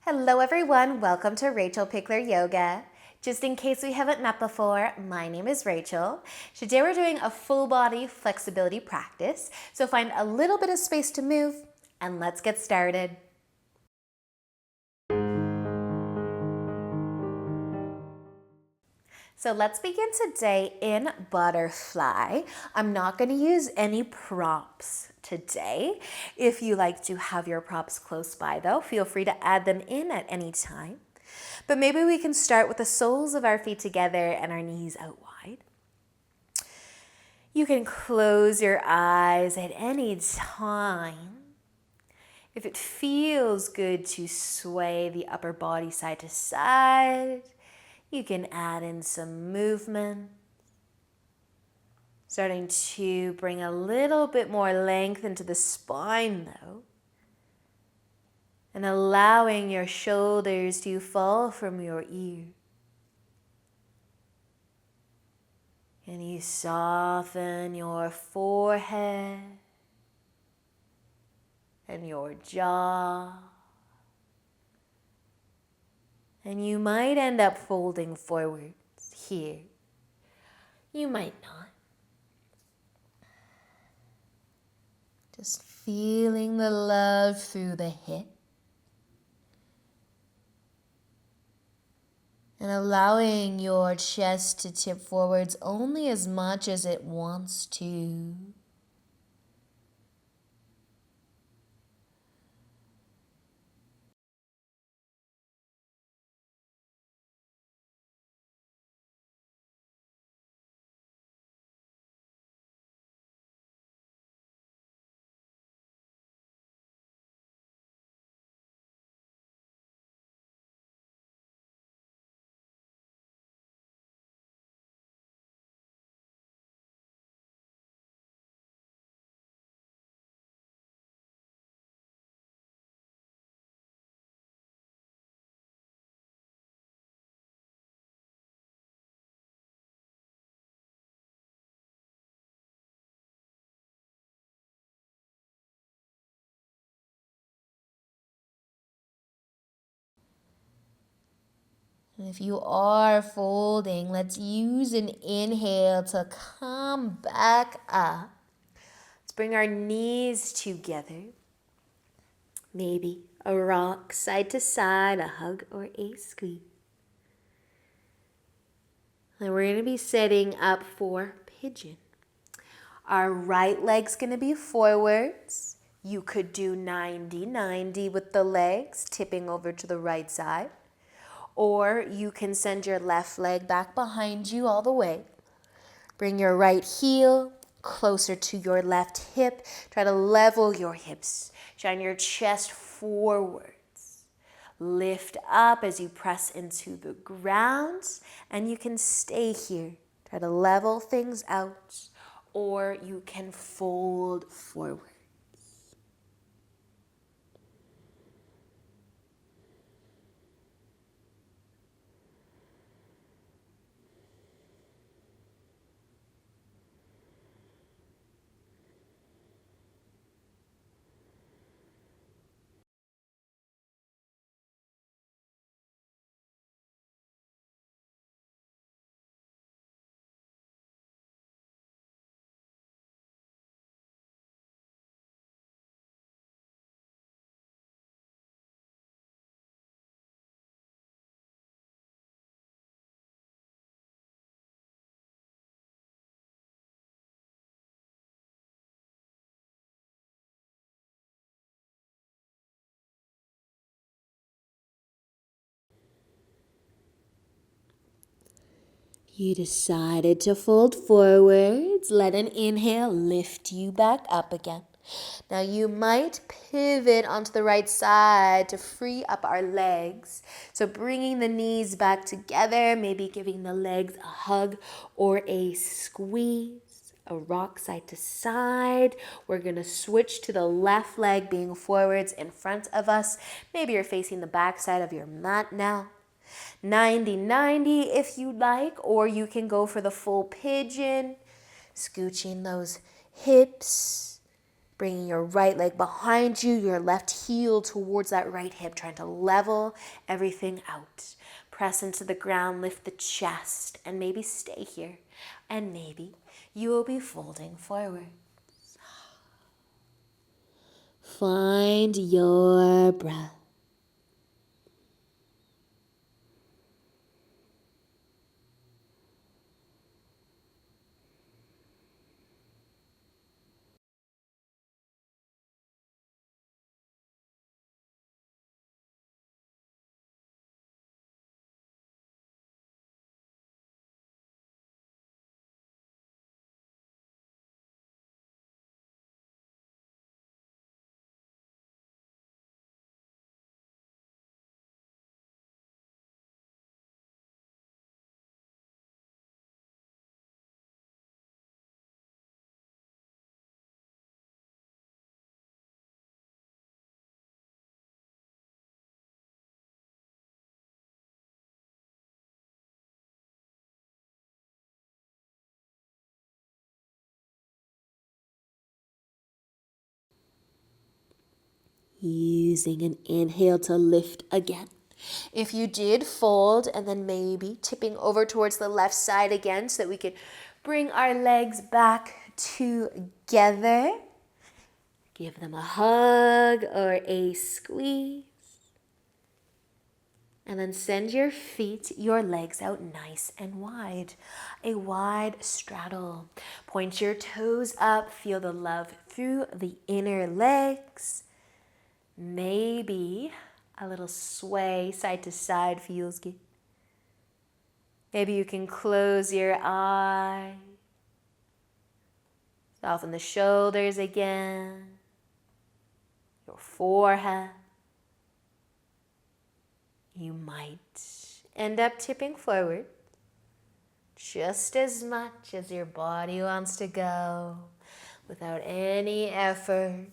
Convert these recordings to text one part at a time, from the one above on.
Hello everyone, welcome to rachelpichleryoga. Just in case we haven't met before, my name is Rachel. Today we're doing a full body flexibility practice, so find a little bit of space to move and let's get started. So let's begin today in butterfly. I'm not going to use any props today. If you like to have your props close by though, feel free to add them in at any time. But maybe we can start with the soles of our feet together and our knees out wide. You can close your eyes at any time. If it feels good to sway the upper body side to side, you can add in some movement. Starting to bring a little bit more length into the spine though. And allowing your shoulders to fall from your ears. And you soften your forehead and your jaw. And you might end up folding forwards here. You might not. Just feeling the love through the hip. And allowing your chest to tip forwards only as much as it wants to. And if you are folding, let's use an inhale to come back up. Let's bring our knees together. Maybe a rock side to side, a hug or a squeeze. And we're going to be setting up for pigeon. Our right leg's going to be forwards. You could do 90-90 with the legs, tipping over to the right side. Or you can send your left leg back behind you all the way. Bring your right heel closer to your left hip. Try to level your hips. Shine your chest forwards. Lift up as you press into the ground. And you can stay here. Try to level things out. Or you can fold forward. You decided to fold forwards. Let an inhale lift you back up again. Now you might pivot onto the right side to free up our legs. So bringing the knees back together, maybe giving the legs a hug or a squeeze. A rock side to side. We're going to switch to the left leg being forwards in front of us. Maybe you're facing the back side of your mat now. 90-90 if you like, or you can go for the full pigeon, scooching those hips, Bringing your right leg behind you, your left heel towards that right hip, trying to level everything out. Press into the ground, lift the chest, and maybe stay here. And maybe you will be folding forward. Find your breath. Using an inhale to lift again. If you did fold and then maybe tipping over towards the left side again so that we could bring our legs back together. Give them a hug or a squeeze. And then send your feet, your legs out nice and wide. A wide straddle. Point your toes up. Feel the love through the inner legs. Maybe a little sway side to side feels good. Maybe you can close your eyes. Soften the shoulders again. Your forehead. You might end up tipping forward just as much as your body wants to go without any effort.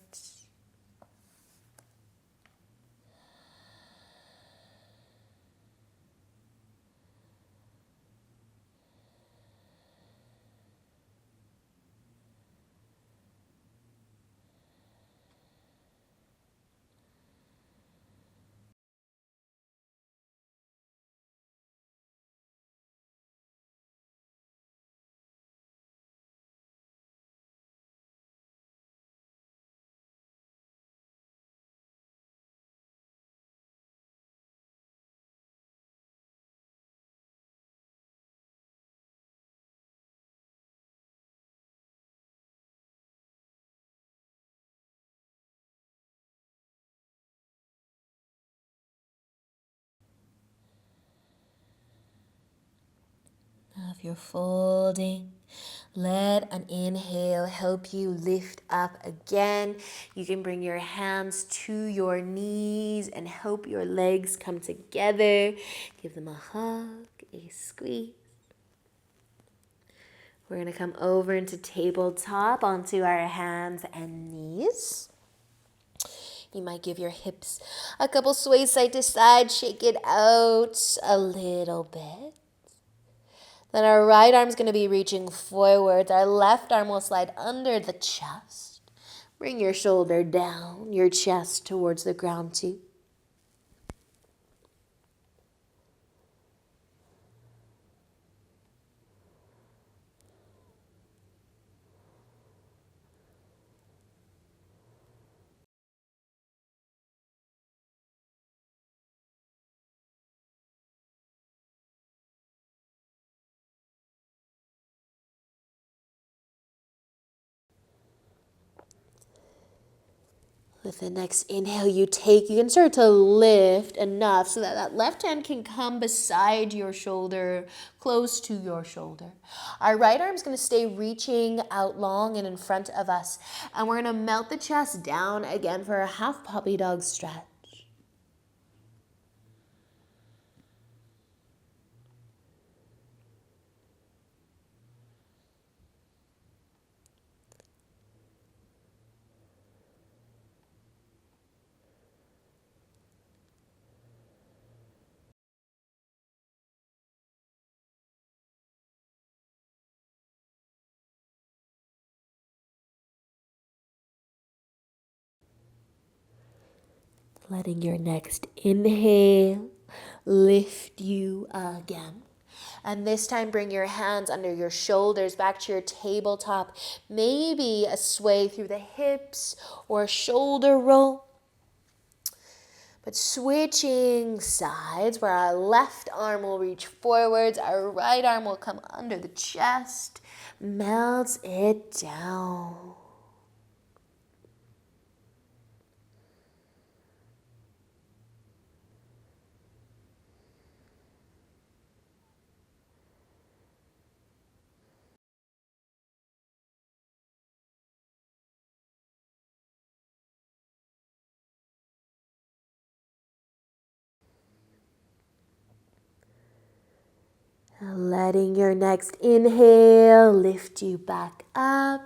Now if you're folding, let an inhale help you lift up again. You can bring your hands to your knees and help your legs come together. Give them a hug, a squeeze. We're going to come over into tabletop onto our hands and knees. You might give your hips a couple sways side to side, shake it out a little bit. Then our right arm's going to be reaching forwards. Our left arm will slide under the chest. Bring your shoulder down, your chest towards the ground too. With the next inhale you take, you can start to lift enough so that that left hand can come beside your shoulder, close to your shoulder. Our right arm's going to stay reaching out long and in front of us. And we're going to melt the chest down again for a half puppy dog stretch. Letting your next inhale lift you again. And this time bring your hands under your shoulders back to your tabletop. Maybe a sway through the hips or a shoulder roll. But switching sides where our left arm will reach forwards, our right arm will come under the chest, melts it down. Letting your next inhale lift you back up.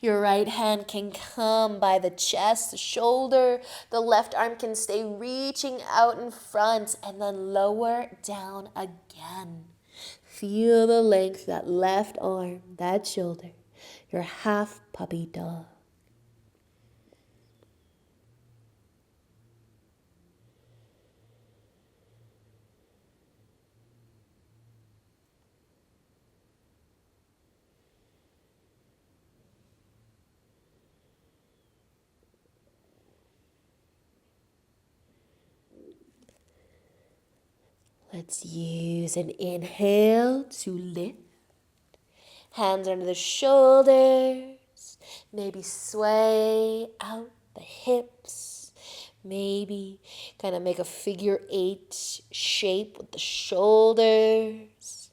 Your right hand can come by the chest, the shoulder. The left arm can stay reaching out in front and then lower down again. Feel the length, that left arm, that shoulder, your half puppy dog. Let's use an inhale to lift. Hands under the shoulders. Maybe sway out the hips. Maybe kind of make a figure 8 shape with the shoulders.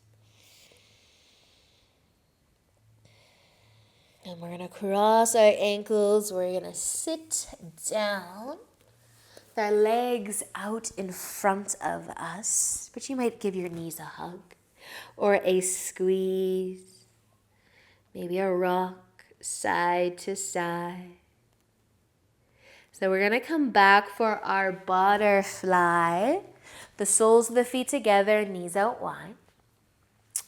And we're going to cross our ankles. We're going to sit down. Our legs out in front of us, but you might give your knees a hug or a squeeze, maybe a rock side to side. So we're gonna come back for our butterfly. The soles of the feet together, knees out wide.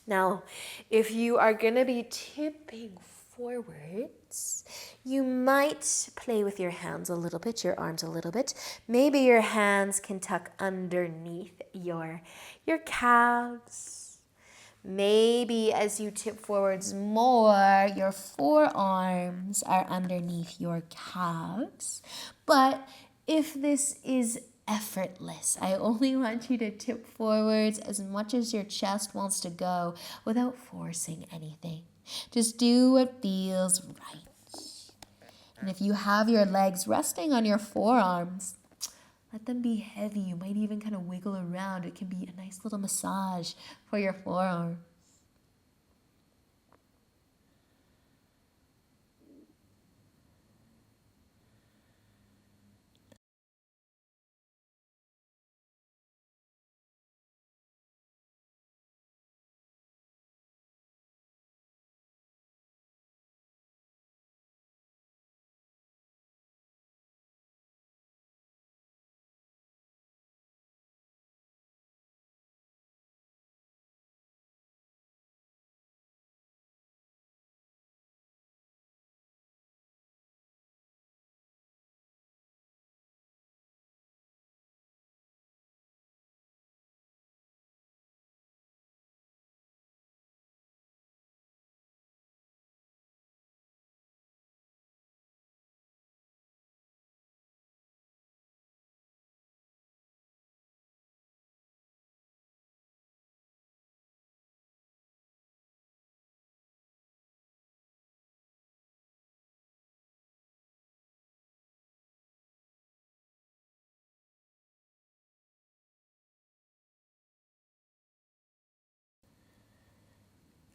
Now, if you are gonna be tipping forwards, you might play with your hands a little bit, your arms a little bit. Maybe your hands can tuck underneath your calves. Maybe as you tip forwards more, your forearms are underneath your calves. But if this is effortless, I only want you to tip forwards as much as your chest wants to go without forcing anything. Just do what feels right. And if you have your legs resting on your forearms, let them be heavy. You might even kind of wiggle around. It can be a nice little massage for your forearm.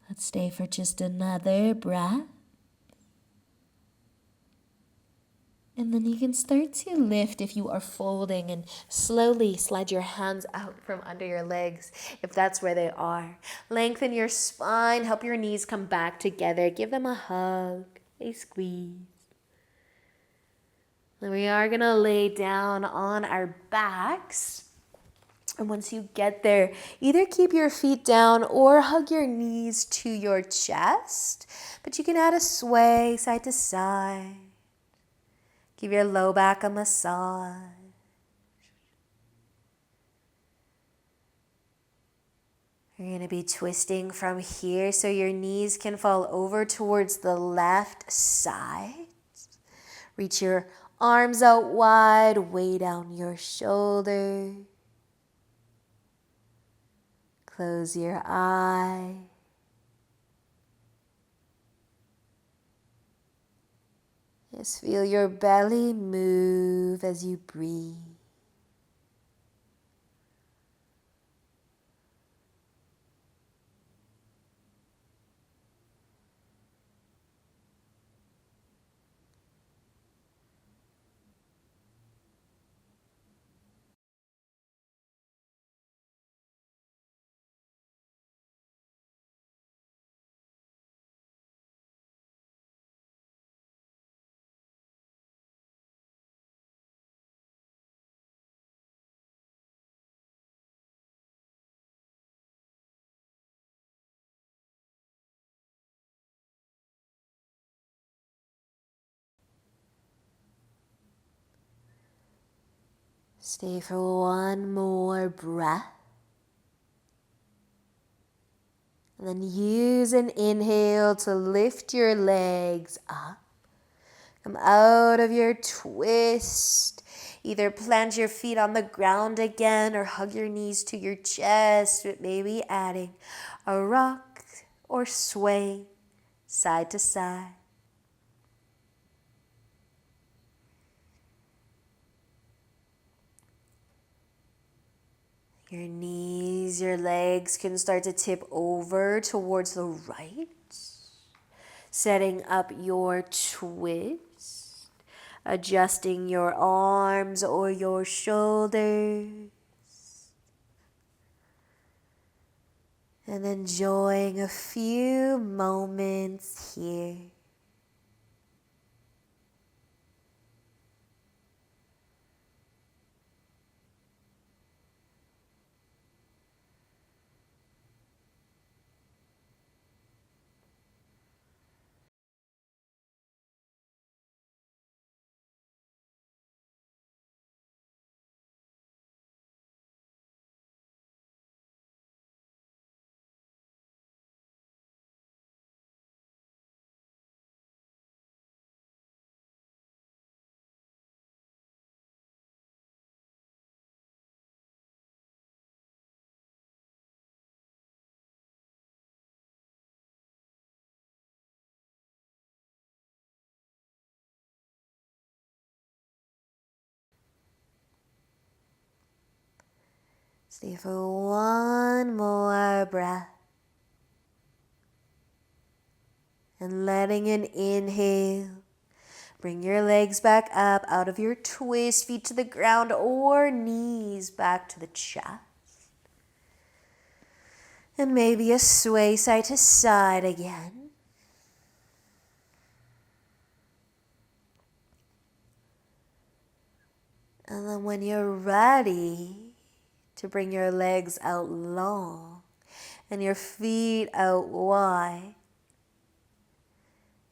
Let's stay for just another breath. And then you can start to lift if you are folding and slowly slide your hands out from under your legs if that's where they are. Lengthen your spine, help your knees come back together. Give them a hug, a squeeze. And we are going to lay down on our backs. And once you get there, either keep your feet down or hug your knees to your chest. But you can add a sway side to side. Give your low back a massage. You're going to be twisting from here so your knees can fall over towards the left side. Reach your arms out wide, way down your shoulders. Close your eye. Just feel your belly move as you breathe. Stay for one more breath. And then use an inhale to lift your legs up. Come out of your twist. Either plant your feet on the ground again or hug your knees to your chest, with maybe adding a rock or sway side to side. Your knees, your legs can start to tip over towards the right, setting up your twist, adjusting your arms or your shoulders, and enjoying a few moments here. Stay for one more breath. And letting an inhale, bring your legs back up out of your twist, feet to the ground or knees back to the chest. And maybe a sway side to side again. And then when you're ready to bring your legs out long and your feet out wide,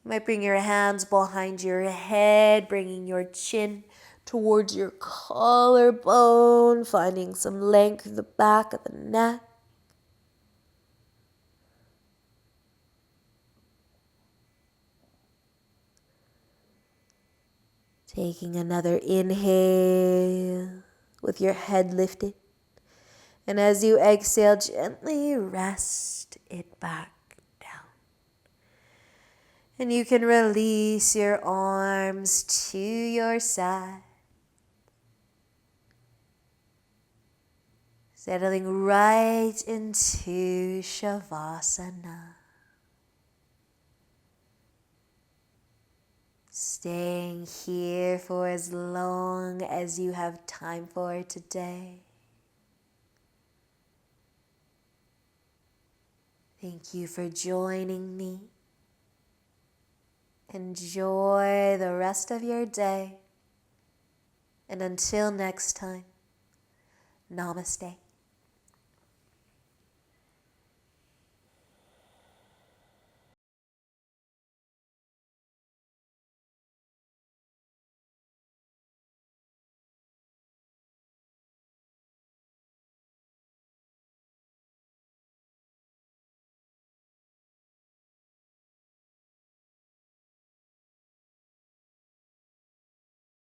you might bring your hands behind your head, bringing your chin towards your collarbone, finding some length in the back of the neck. Taking another inhale with your head lifted. And as you exhale, gently rest it back down. And you can release your arms to your side. Settling right into Shavasana. Staying here for as long as you have time for today. Thank you for joining me. Enjoy the rest of your day. And until next time, namaste.